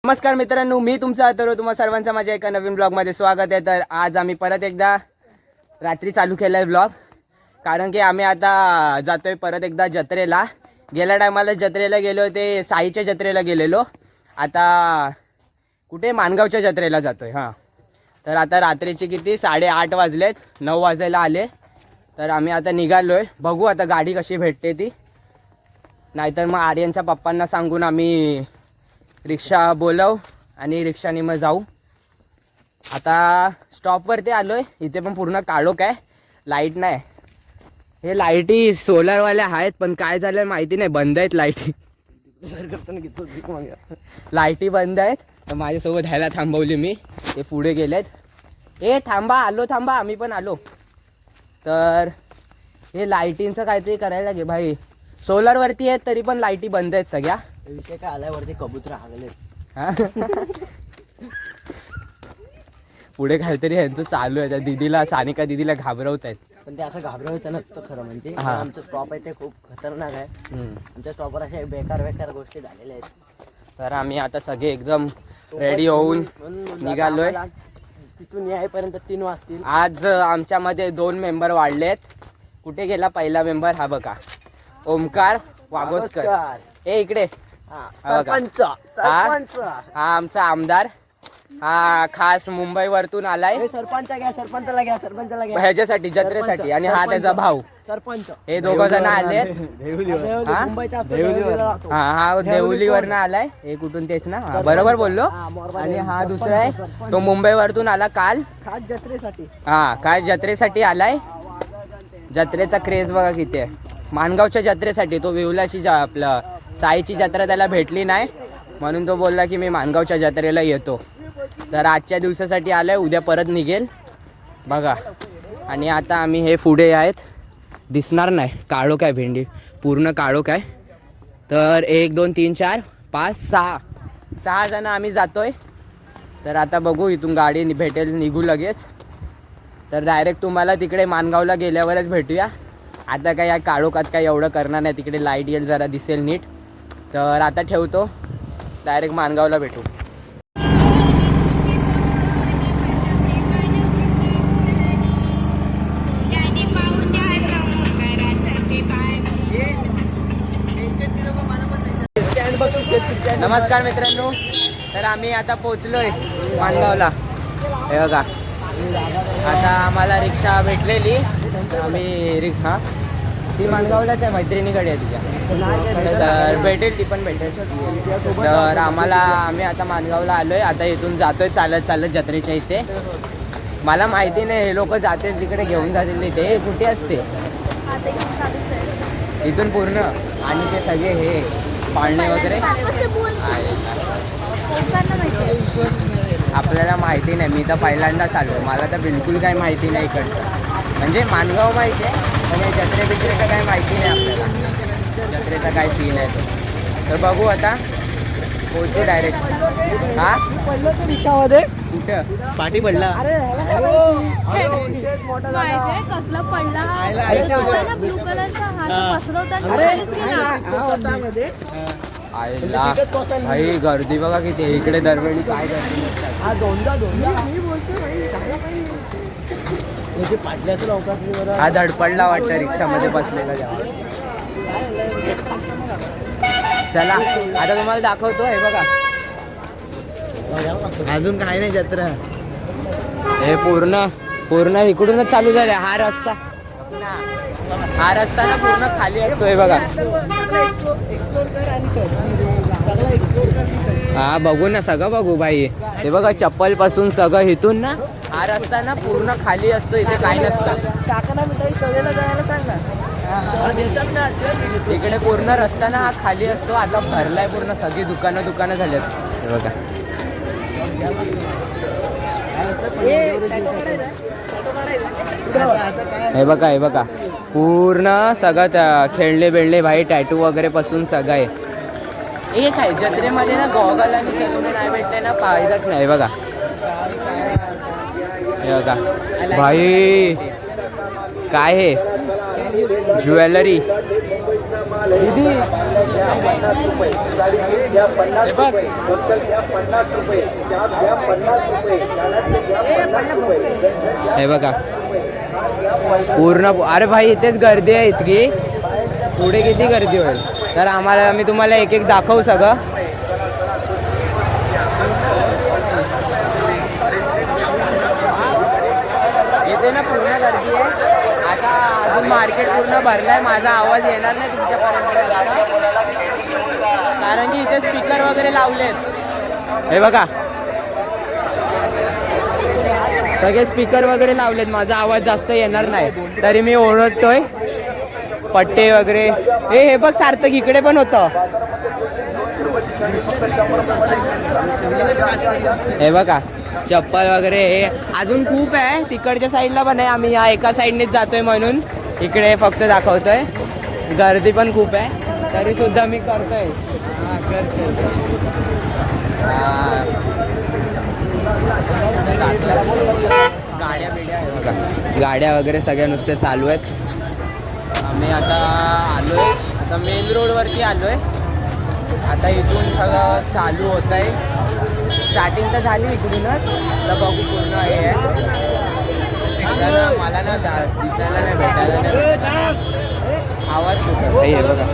नमस्कार मित्रांनो, मी तुमचा अथर्व. तुम्हा सर्वांचं माझ्या एका नवीन ब्लॉगमध्ये स्वागत आहे. तर आज आम्ही परत एकदा रात्री चालू केला आहे ब्लॉग, कारण की आम्ही आता जातोय परत एकदा जत्रेला. गेल्या टायमाला जत्रेला गेलो होते, साईच्या जत्रेला गेलेलो. आता कुठे माणगावच्या जत्रेला जातोय. हां, तर आता रात्रीचे किती 8:30 वाजलेत, 9 वाजायला आले. तर आम्ही आता निघालोय. बघू आता गाडी कशी भेटते ती, नाहीतर मग आर्यनच्या पप्पांना सांगून आम्ही रिक्षा बोलव आणि रिक्षाने मग जाऊ. आता स्टॉपवरती आलोय. इथे पण पूर्ण काळोख आहे, लाईट नाही. हे लाईटी सोलरवाल्या आहेत, पण काय झालं माहिती नाही, बंद आहेत लाईटी. लाईटी बंद आहेत. तर माझ्यासोबत ह्याला थांबवली मी, ते पुढे गेलेत. ए थांबा, आलो, थांबा, आम्ही पण आलो. तर हे लाईटींचं काहीतरी करायला घे भाई. सोलरवरती आहेत तरी पण लाईटी बंद आहेत सगळ्या. विषय काय आल्यावरती कबूतर हागले. हा पुढे काहीतरी यांचं चालू आहे. त्या दिदीला, सानिका दिदीला घाबरवत आहेत. पण ते असं घाबरवायचं नसतं खरं म्हणजे. हा. आमचं स्टॉप आहे ते खूप खतरनाक आहे. आमच्या स्टॉपवर अशा बेकार गोष्टी झालेल्या आहेत. तर आम्ही आता सगळे एकदम रेडी होऊन निघालोय. तिथून यायपर्यंत 3 वाजतील. आज आमच्यामध्ये 2 मेंबर वाढलेत. कुठे गेला पहिला मेंबर? हा बघा, ओमकार वागोस्कर. ए इकडे. सरपंच हा आमचा आमदार. हा खास मुंबई वरतून आलाय सरपंचाला घ्या ह्याच्यासाठी, जत्रेसाठी. आणि हा त्याचा भाऊ. सरपंच हे 2 जण आलेत. हा देवलीवरनं आलाय. हे कुठून तेच ना, बरोबर बोललो. आणि हा दुसरा आहे, तो मुंबई वरतून आला काल खास जत्रेसाठी. हा काय जत्रेसाठी आलाय. जत्रेचा क्रेज बघा किती आहे. माणगावच्या जत्रेसाठी तो विवलाची आपलं साईची जत्रा त्याला भेटली नाही, म्हणून तो बोलला की मी माणगावच्या जत्रेला येतो. तर आजच्या दिवसासाठी आलाय, उद्या परत निघेल बघा. आणि आता आम्ही हे पुढे आहेत, दिसणार नाही, काळोख आहे, भेंडी पूर्ण काळोख आहे. तर 1 2 3 4 5 6 जण आम्ही जातोय. तर आता बघू, इथून गाडी भेटेल, निघू लगेच. तर डायरेक्ट तुम्हाला तिकडे माणगावला गेल्यावरच भेटूया. आता काय या काळोखात काय एवढं करणार नाही, तिकडे लाईट येईल, जरा दिसेल नीट. तर आता ठेवतो, डायरेक्ट माणगावला भेटू. नमस्कार मित्रांनो, तर आम्ही आता पोचलोय माणगावला. हे बघा, आता आम्हाला रिक्षा भेटलेली. आम्ही रिक्षा ती माणगावलाच आहे, मैत्रिणीकडे आहे तिच्या. तर भेटेल, ती पण भेटेल. तर आम्ही आता माणगावला आलोय. आता इथून जातोय चालत जत्रेच्या इथे. मला माहिती नाही, हे लोक जातील तिकडे, घेऊन जातील तिथे. कुठे असते इथून पूर्ण, आणि ते सगळे हे पाळणे वगैरे आपल्याला माहिती नाही. मी तर पहिल्यांदाच आलो, मला तर बिलकुल काही माहिती नाही इकडचं. म्हणजे माणगाव माहिती आहे, पण हे जत्रेचं काही माहिती नाही आपल्याला. जत्रेचा काय सीन आहे तो. तर बघू आता, पोहोचू डायरेक्ट. हा पडलो तो रिक्षामध्ये. कुठं पाठी पडला? कसला पडला ब्लू कलरचा आईला भाई, गर्दी बघा किती इकडे. दरवेळी काय गर्दी. हा धडपडला वाटतं रिक्षामध्ये बसलेला जेव्हा. चला आता तुम्हाला दाखवतो. हे बघा, अजून काय नाही जत्रा. हे पूर्ण इकडूनच चालू झालं. हा रस्ता ना पूर्ण खाली असतो. हे बघा, हा बघू ना, सगळं बघू भाई. हे बघा, चप्पल पासून सगळं इथून ना, हा रस्ता ना पूर्ण खाली असतो. इथे काही नसतं. काकांना मिठाई चवलेला जायला सांग ना. इकडे पूर्ण रस्ता ना हा खाली असतो. आता भरलाय पूर्ण, सगळी दुकानं झालेत. हे बघा, हे बघा पूर्ण सगळं खेळले बेळले भाई. टॅटू वगैरे पासून सगळं आहे. एक आहे जत्रेमध्ये ना, गॉगल आणि चष्मे नाही भेटले ना, फायदाच नाही. बघा, हे बघा भाई, काय हे ज्वेलरी दीदी हे बघ. हे बघा पूर्ण. अरे भाई इथेच गर्दी आहे इतकी, पुढे किती गर्दी होईल. तर आम्हाला मी तुम्हाला एक एक दाखवू सगळं. इथे ना पूर्ण गर्दी आहे. आता अजून मार्केट पूर्ण भरलाय. माझा आवाज येणार नाही तुमच्यापर्यंत कारण की इथे स्पीकर वगैरे लावलेत. हे बघा सगळे स्पीकर वगैरे लावलेत. माझा आवाज जास्त येणार नाही तरी मी ओरडतोय. पट्टे वगैरे हे बघ सार्थक इकडे पण होतं. हे बघा चप्पल वगैरे हे अजून खूप आहे. तिकडच्या साईडला पण आहे. आम्ही या एका साईडनेच जातोय म्हणून इकडे फक्त दाखवतोय. गर्दी पण खूप आहे तरी सुद्धा मी करतोय. गाड्या बिड्या आहे बघा. गाड्या वगैरे सगळ्या नुसते चालू आहेत. आम्ही आता आलोय. आता मेन रोडवरती आलोय. आता इथून सगळं चालू होत आहे. स्टार्टिंग तर झाली इकडूनच. तर बघू पूर्ण हे आहे. मला ना दिसायला नाही भेटायला नाही. आवाज सुटत हे बघा.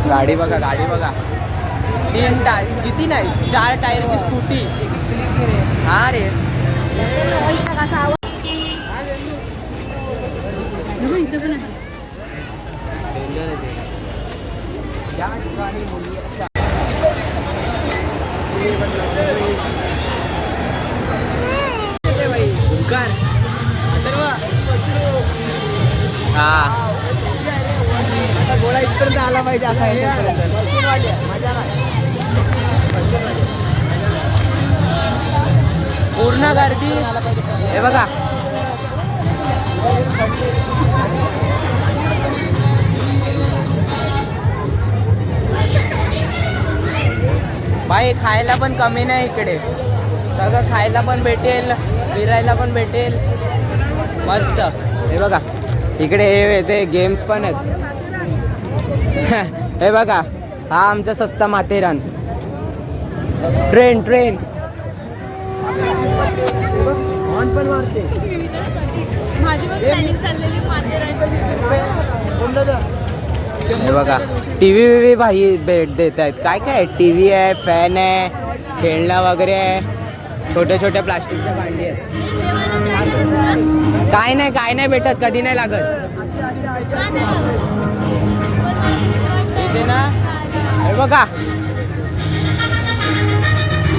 गाडी बघा गाडी बघा. 3 टायर किती नाही 4 टायरची स्कूटी. हा रे हा आता गोळा इथपर्यंत आला पाहिजे असा पूर्ण गर्दी. हे बघा भाई खायला पण कमी नाही इकडे. सगळं खायला पण भेटेल, फिरायला पण भेटेल मस्त. हे बघा इकडे हे ते गेम्स पण आहेत. हे बघा हा आमचा सस्ता माथेरान. ट्रेन ट्रेन पण मारते. माझी पण प्लॅनिंग चाललेली हे बघा टीव्ही विव्ही भाई भेट देत आहेत. काय काय टीव्ही आहे, फॅन आहे, खेळणं वगैरे आहे. छोट्या छोट्या प्लास्टिकच्या भांडी आहेत. काय नाही भेटत. कधी नाही लागत इथे ना. हे बघा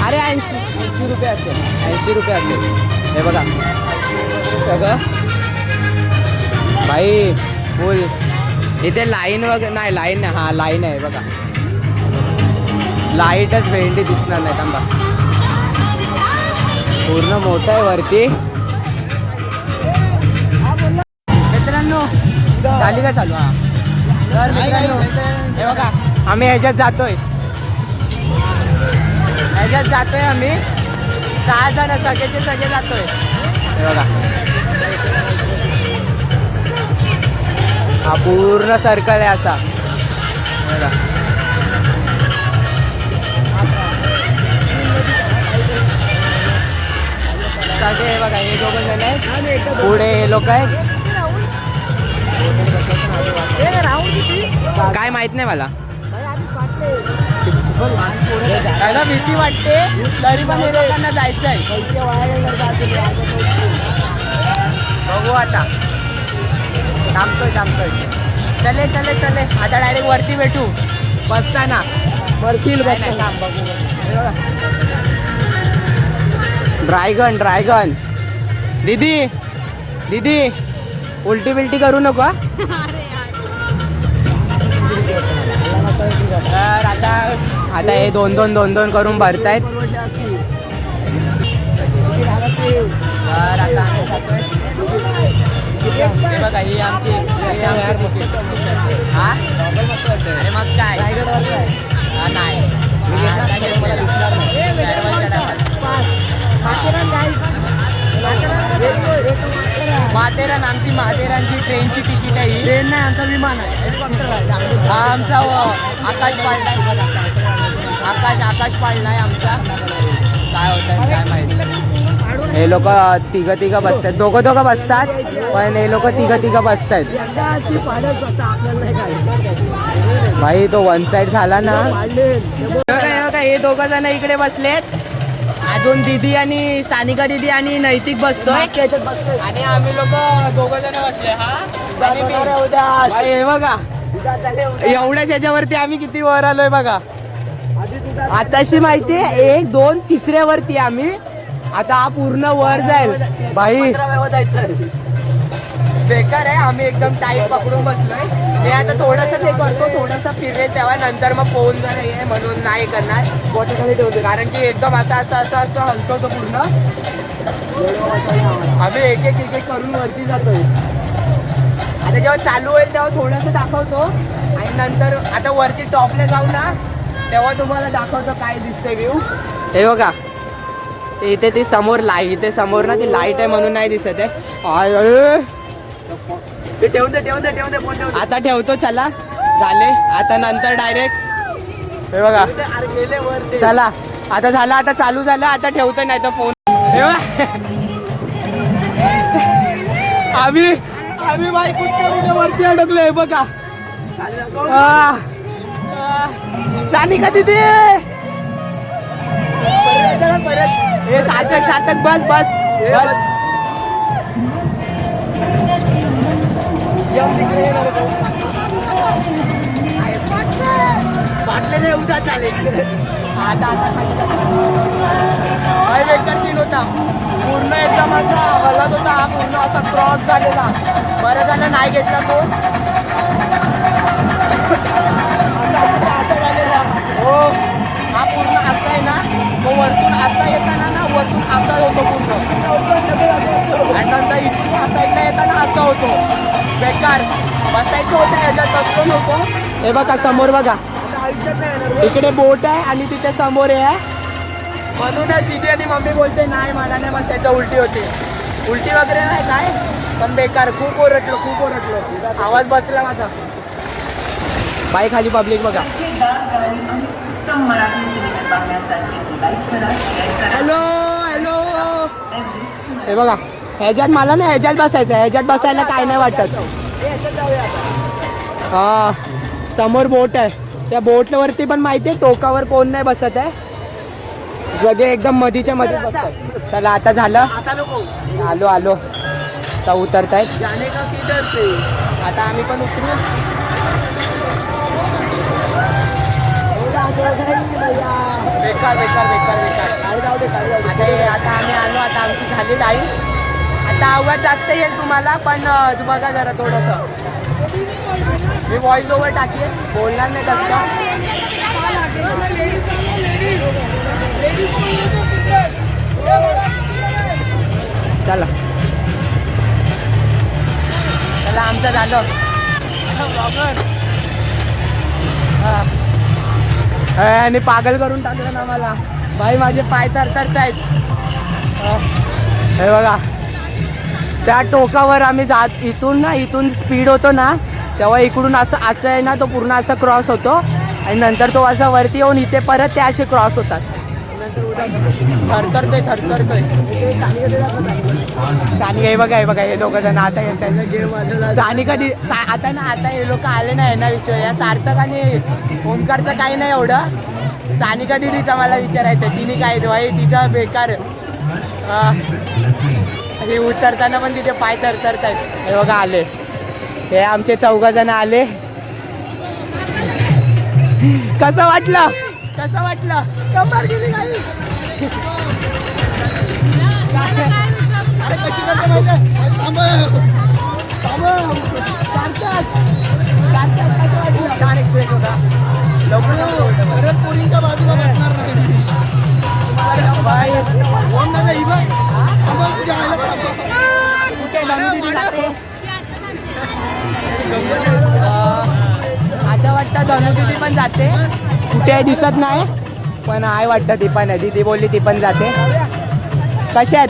अरे 80 रुपये असेल. 80 रुपये असेल. हे बघा सगळं भाई फुल. इथे लाईन वगैरे नाही. लाईन हा लाईन आहे बघा. लाईटच भेंडी दिसणार नाही. थांबा पूर्ण मोठं आहे वरती. मित्रांनो झाली का चालू. हा तर मित्रांनो हे बघा आम्ही ह्याच्यात जातोय आम्ही 6 जण सगळेचे सगळे जातोय. हे बघा हा पूर्ण सर्कल आहे असा. बघा सगळे बघा हे 2 जण आहेत. पुढे हे लोक आहेत. काय माहित नाही मला. त्याला भीती वाटते तरी पण हे लोकांना जायचं आहे. बघू आता. थांबतोय चले आता डायरेक्ट वरती भेटू बसताना. वरतील ड्रॅगन. दीदी उलटी बिलटी करू नको. तर आता हे 2-2 करून भरतायत. तर आता बघा ही आमची हा अरे मग काय नाही माथेरान महाथेरान, आमची महाथेरानची ट्रेनची तिकीट आहे ही. ट्रेन नाही, आमचा विमान आहे, हेलिकॉप्टर आहे. हा आमचा आकाश पाळलाय. आकाश पाळलाय आमचा. काय होत काय माहिती. हे लोक तिघं बसतात, दोघं बसतात, पण हे लोक तिघं बसतात. एकदा ती पाडत होता, आपल्याला नाही काय. भाई तो वन साइड झाला ना. हे दोघं जण इकडे बसलेत. अजून दीदी आणि सानिका दीदी आणि नैतिक बसतोय आणि आम्ही लोक दोघं जण बसले. हा आणि मी. भाई, हे बघा एवढ्याच याच्यावरती आम्ही किती वर आलोय बघा. आताशी माहितीये 1 2 तिसऱ्यावरती आम्ही. आता हा पूर्ण वर जाईल. भाई बेकार आहे. आम्ही एकदम टाईट पकडून बसलोय. मी आता थोडंसं ते करतो, थोडंसं फिरेल तेव्हा नंतर मग फोन जर हे म्हणून नाही करणार. बोटाखाली ठेवतो कारण की एकदम असं हलतो पूर्ण. आम्ही एक एक करून वरती जातोय. आता जेव्हा चालू होईल तेव्हा थोडंसं दाखवतो आणि नंतर आता वरती टॉपला जाऊ ना तेव्हा तुम्हाला दाखवतो काय दिसतंय व्ह्यू. हे बघा इथे ती समोर लाईट, इथे समोर ना ती लाईट आहे म्हणून नाही दिसत आहे. ठेवून दे फोन ठेवून. आता ठेवतो, चला झाले. आता नंतर डायरेक्ट हे बघा गेले वर ते. चला आता झालं, आता चालू झालं. आता ठेवतो नाही तर फोन. आम्ही बाई कुठे वरती अडकलोय बघा. सानिका दीदी परत हे सातक बस. बाटले नाही उद्या चालेल. आता बेकार सीन होता. पूर्ण एकदम असा हलत होता. हा पूर्ण असा क्रॉस झालेला. बरं झालं नाही घेतला तो. असा झालेला हो. हा पूर्ण असा आहे ना, तो वरतून असा येताना ना वरतून असा होतो पूर्ण आणि नंतर इथून साईडला येताना असा होतो. बेकार बसायचं होतं, याच्यात बसलो नको. हे बघा समोर बघा, इकडे बोट आहे आणि तिथे समोर आहे. म्हणूनच दीदी आणि मम्मी बोलते नाही मला नाही बसायचं, उलटी होते. उलटी वगैरे नाही काय, पण बेकार. खूप ओरडलो. आवाज बसला माझा. बाई खाली पब्लिक बघा. हॅलो हे बघा ह्याच्यात मला नाही ह्याच्यात बसायचं. ह्याच्यात बसायला काय नाही वाटत. हा समोर बोट आहे. त्या बोटवरती पण माहिती आहे टोकावर कोण नाही बसत आहे. सगळे एकदम मधीच्या मध्ये बसतात. चला आता झालं. आता नको. आलो आता उतरतायत. जाने का किधर से. आता आम्ही पण उतरू. बेकार आता आम्ही आलो. आता आमची झाली लाईन. आता आवाज जास्त येईल तुम्हाला, पण बघा जरा थोडंसं. मी व्हॉइस ओव्हर टाकेल, बोलणार नाही जास्त. चला आमचं झालं. आणि पागल करून टाकलं ना मला. भाई माझे पाय थरथरतायत. हे बघा त्या टोकावर आम्ही जात. इथून स्पीड होतो ना तेव्हा इकडून असं आहे ना, तो पूर्ण असा क्रॉस होतो आणि नंतर तो असा वरती येऊन इथे परत ते असे क्रॉस होतात. थरथरतोय. सानिका हे बघा हे दोघं जण आता येतात. सानिका आता ना आता हे लोक आले नाही ना विचार. या सार्थक आणि ओमकारचं काही नाही एवढं. सानिका दिदीचा मला विचारायचं. तिने काय भाई तिचा बेकार. हे उतरताना पण तिचे पाय थरथरतायत. हे बघा आले. हे आमचे 4 जण आले. कसं वाटलं कंबर गेली काही. अरे कशी करते माहिती. छान एक्सप्रेस होता. परत पोरींच्या बाजूला बसणार आता वाटतं धनुदीदी पण जाते. कुठे दिसत नाही पण आहे वाटतं. ती पण आहे. दीदी बोलली ती पण जाते. कशात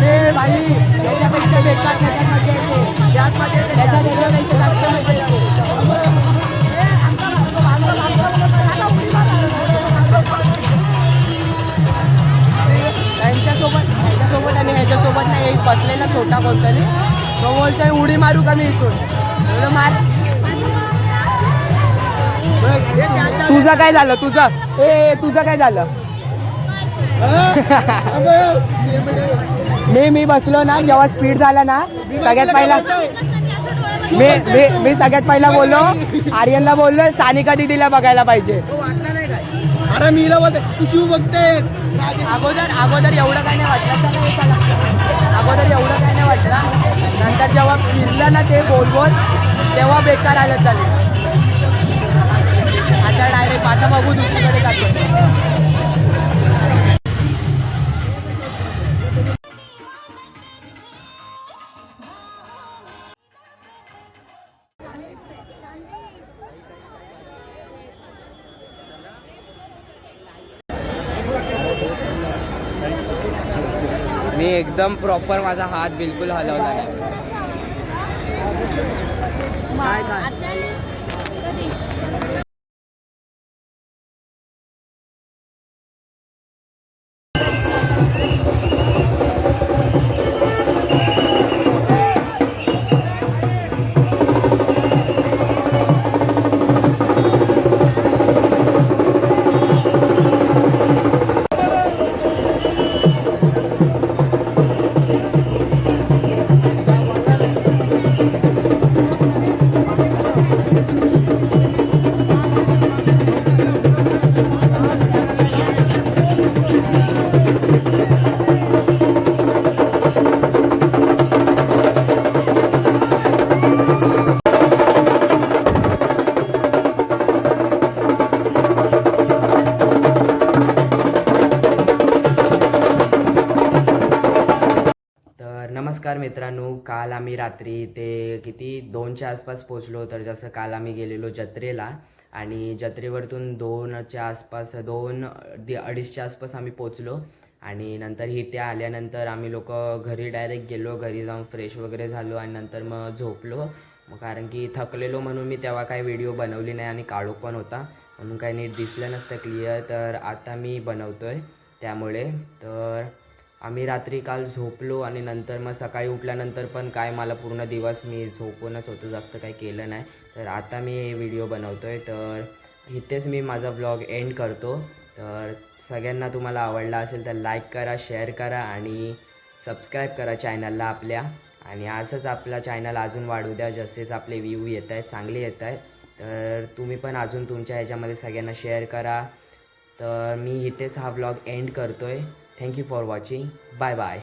अरे भाई त्याच्यापेक्षा बेकार त्याच्यात मजा येते त्याच्यात त्याच्यापेक्षा जास्त मजा येते त्यांच्यासोबत आणि ह्याच्यासोबत नाही एक बसलेला छोटा कोणतरी तो बोलतोय उडी मारू का मी इथून एवढं मार तुझं काय झालं तुझं काय झालं मी बसलो ना जेव्हा स्पीड झाला ना सगळ्यात पहिला मी सगळ्यात पहिला बोललो आर्यनला बोललो सानिका दीदीला बघायला पाहिजे अरे मीला बोलते तू शिव बघतेस अगोदर एवढं काय नाही वाटलं अगोदर एवढं काय नाही वाटलं नंतर जेव्हा फिरलं ना ते बोल तेव्हा बेकार आलं चालेल आता डायरेक्ट आता बघू दुसरीकडे जातो मी एकदम प्रॉपर माझा हात बिलकुल हलवला नाही नमस्कार मित्रांनो काल आम्ही रात्री ते किती 2च्या आसपास पोचलो तर जसं काल आम्ही गेलेलो जत्रेला आणि जत्रेवरतून 2च्या आसपास 2-2:30च्या आसपास आम्ही पोचलो आणि नंतर इथे आल्यानंतर आम्ही लोक घरी डायरेक्ट गेलो घरी जाऊन फ्रेश वगैरे झालो आणि नंतर मग झोपलो मग कारण की थकलेलो म्हणून मी तेव्हा काही व्हिडिओ बनवली नाही आणि काळोख पण होता म्हणून काही नीट दिसलं नसतं क्लिअर तर आता मी बनवतोय त्यामुळे तर आम्ही रात्री काल झोपलो आणि नंतर मग सकाळी उठल्यानंतर पण काय मला पूर्ण दिवस मी झोपूनच होतो जास्त काही केलं नाही तर आता मी हे व्हिडिओ बनवतो आहे तर इथेच मी माझा व्लॉग एंड करतो तर सगळ्यांना तुम्हाला आवडला असेल तर लाईक करा शेअर करा आणि सबस्क्राईब करा चॅनलला आपल्या आणि असंच आपला चॅनल अजून वाढू द्या जसेच आपले व्ह्यू येत आहेत चांगले येत आहेत तर तुम्ही पण अजून तुमच्या ह्याच्यामध्ये सगळ्यांना शेअर करा तर मी इथेच हा व्लॉग एंड करतो आहे thank you for watching bye bye